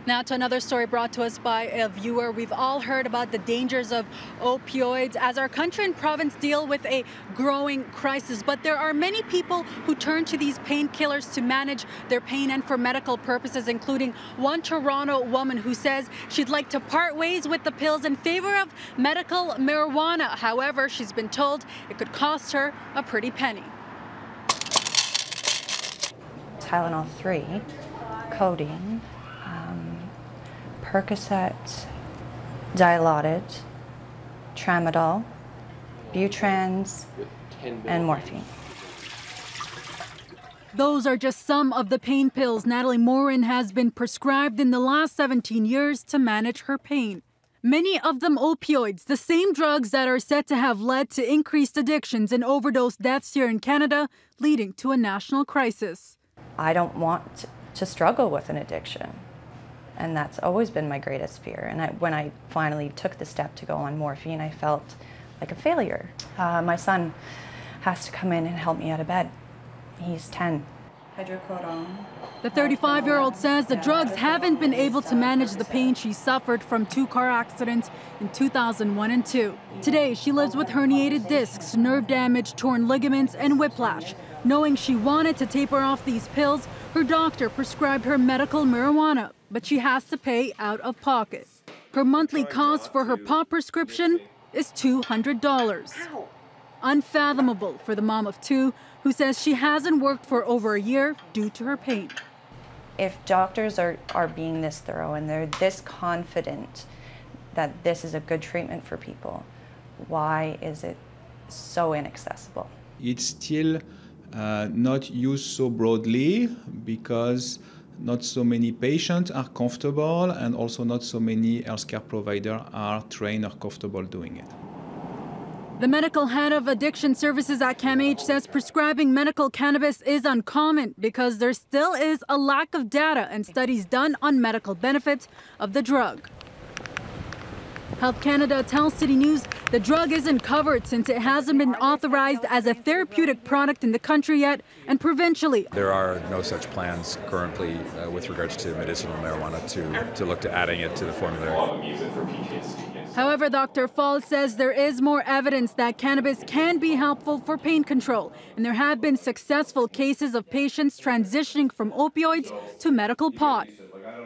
Now to another story brought to us by a viewer. We've all heard about the dangers of opioids as our country and province deal with a growing crisis. But there are many people who turn to these painkillers to manage their pain and for medical purposes, including one Toronto woman who says she'd like to part ways with the pills in favor of medical marijuana. However, she's been told it could cost her a pretty penny. Tylenol 3, codeine, Percocet, Dilaudid, Tramadol, Butrans, and morphine. Those are just some of the pain pills Natalie Morin has been prescribed in the last 17 years to manage her pain. Many of them opioids, the same drugs that are said to have led to increased addictions and overdose deaths here in Canada, leading to a national crisis. I don't want to struggle with an addiction. And that's always been my greatest fear. And when I finally took the step to go on morphine, I felt like a failure. My son has to come in and help me out of bed. He's 10. Hydrocodone. The 35-year-old says the drugs haven't been able to manage the pain she suffered from 2 car accidents in 2001 and 2. Today, she lives with herniated discs, nerve damage, torn ligaments, and whiplash. Knowing she wanted to taper off these pills, her doctor prescribed her medical marijuana, but she has to pay out of pocket. Her monthly cost for her pot prescription is $200. Unfathomable for the mom of 2 who says she hasn't worked for over a year due to her pain. If doctors are being this thorough and they're this confident that this is a good treatment for people, why is it so inaccessible? It's still not used so broadly because not so many patients are comfortable and also not so many healthcare providers are trained or comfortable doing it. The medical head of addiction services at CAMH says prescribing medical cannabis is uncommon because there still is a lack of data and studies done on medical benefits of the drug. Health Canada tells CityNews the drug isn't covered since it hasn't been authorized as a therapeutic product in the country yet and provincially. There are no such plans currently with regards to medicinal marijuana to look to adding it to the formulary. However, Dr. Fall says there is more evidence that cannabis can be helpful for pain control, and there have been successful cases of patients transitioning from opioids to medical pot.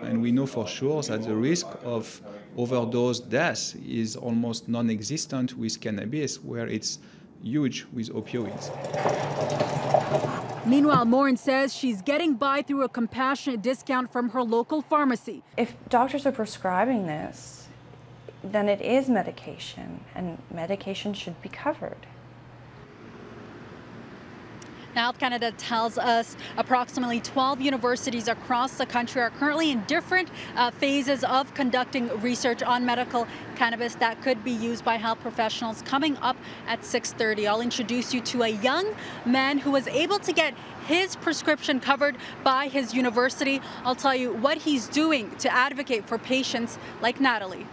And we know for sure that the risk of overdose death is almost non-existent with cannabis, where it's huge with opioids. Meanwhile, Morin says she's getting by through a compassionate discount from her local pharmacy. If doctors are prescribing this, then it is medication, and medication should be covered. Now, Health Canada tells us approximately 12 universities across the country are currently in different phases of conducting research on medical cannabis that could be used by health professionals. Coming up at 6:30, I'll introduce you to a young man who was able to get his prescription covered by his university. I'll tell you what he's doing to advocate for patients like Natalie.